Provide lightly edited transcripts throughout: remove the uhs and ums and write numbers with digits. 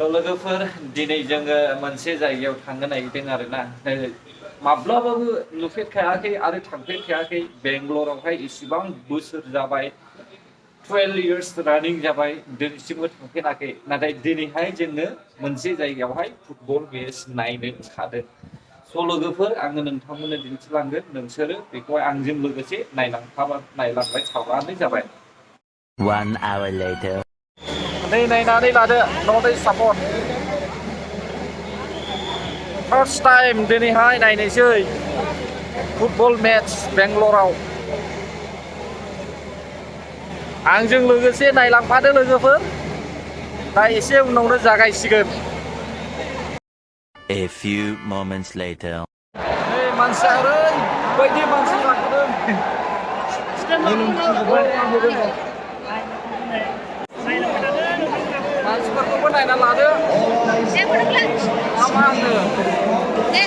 लोगोफोर दिनै जोङो मोनसे जायगायाव थांनो नागिरदों आरोना माब्लाबाबो नुफेरखायाखै आरो थांफेरखायाखै बेंगलरावहाय इसिबां बोसोर जाबाय 12 years रानिं जाबाय दिनैसिमबो थांफेराखै नाथाय दिनैहाय जोङो मोनसे जायगायावहाय फुटबल मेच नायनो ओंखारदों स' लोगोफोर आङो नोंथांमोननो दिन्थिलांगोन नोंसोरो बेखौहाय आंजों लोगोसे नायलांबाय थाबानो जाबाय 1 hour later. नै नायनानै लादो north east support first time दिनैहाय नायनोसै फुटबल मेच बेंगलराव आंजों लोगोसे नायलांफादो लोगोफोर दा एसे उनावनो जागायसिगोन A few moments later. नै मानसिया ओरैबायदि मानसि जाखोदों मानसिफोरखौबो नायना लादो मा होनो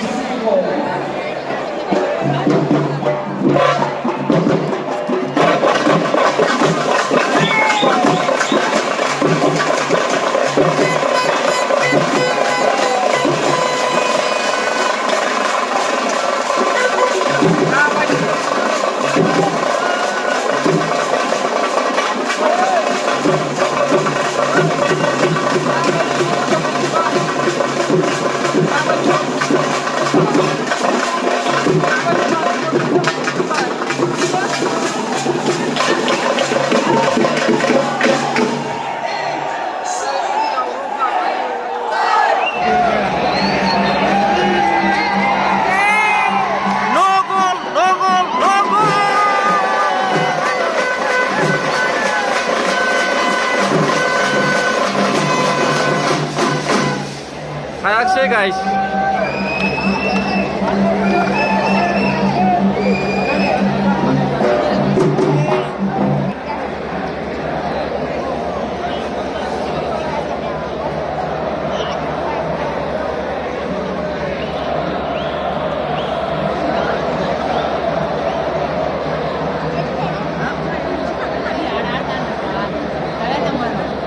हायाखिसै गाइस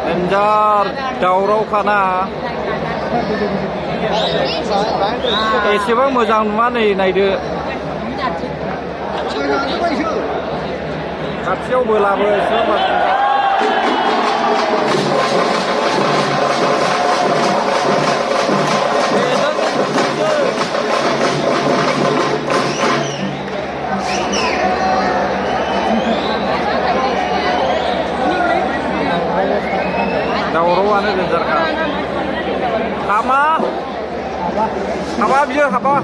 देन्जार दावरावखाना एसेबां मोजां नुवा नै नायदो खाथियाव बोलाबो एसेबां दावरावआनो देन्जारखा हाबा बियो हाबा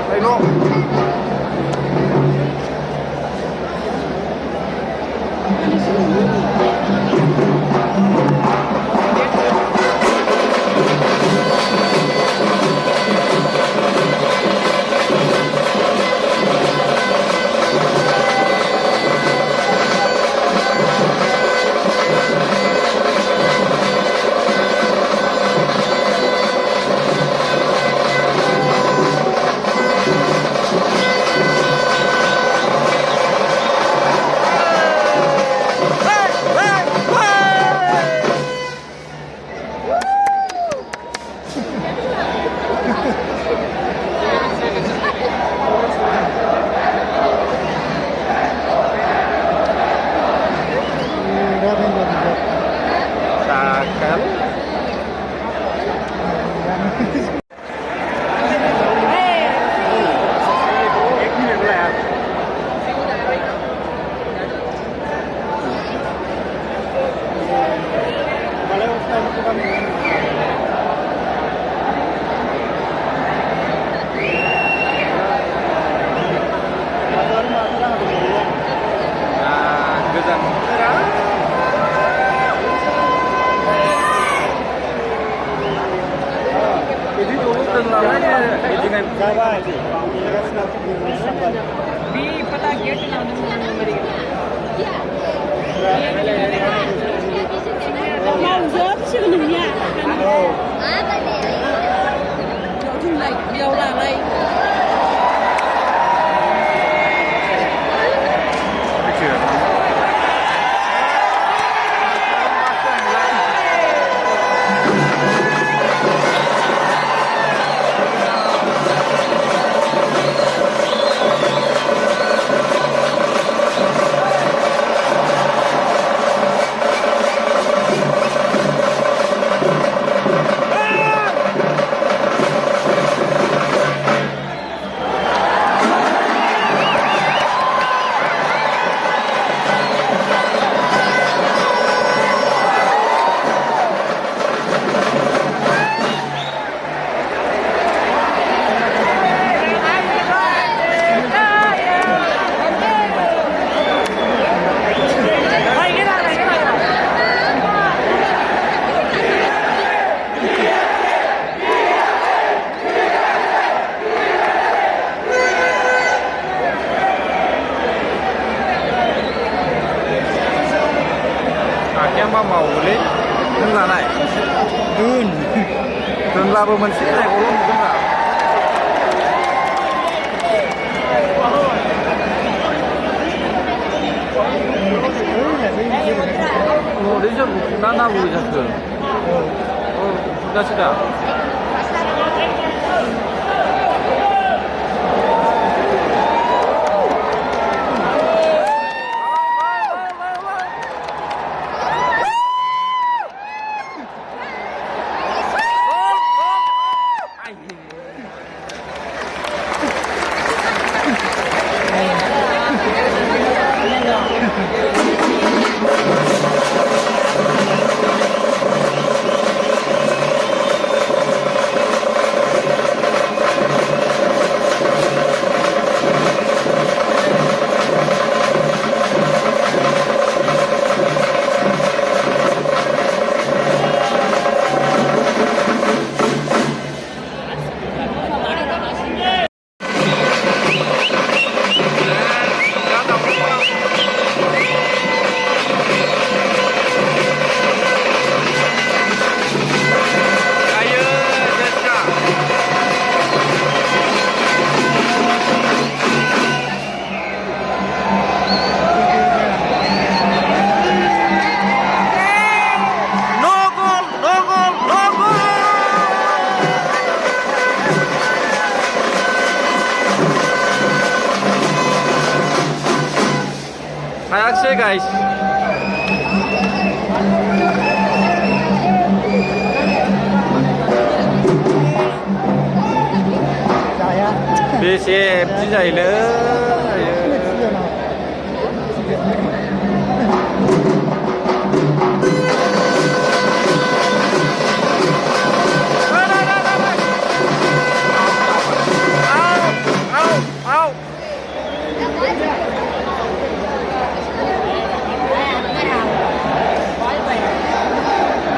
नायल' नांबावगौलै नों लानाय दोनब्लाबो मोनसे जायगायावल' नुगोन दा 어디서 나나고 자꾸 다시다 하얗게 가이씨 बेसे बिदि जायोलै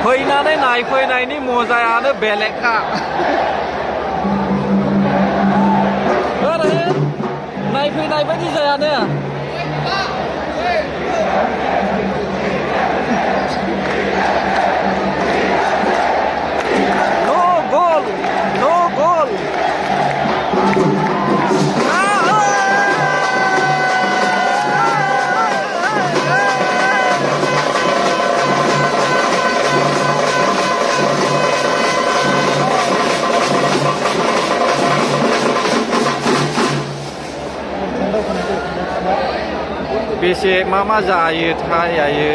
फैनानै नायफैनायनि मजायानो बेलेगखा ओरै नायफैनाय बायदि जायानो नो गोल नो गोल बेसे मा जायो थायायो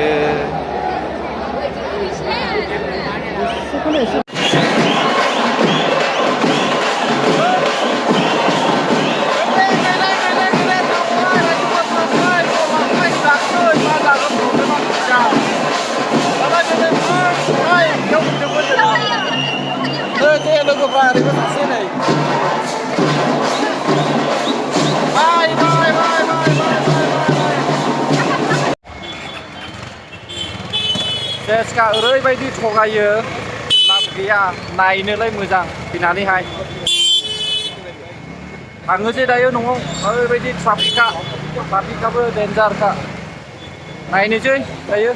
लोगोफ्रा ओरैबो सासे नै सेसका ओरैबायदि थगायो लाब गैया नायनोलाय मोजां फैनानैहाय थाङोसै दायो न'आव ओरैबायदि ट्राफिकआबो डेन्जारखा नायनोसै दायो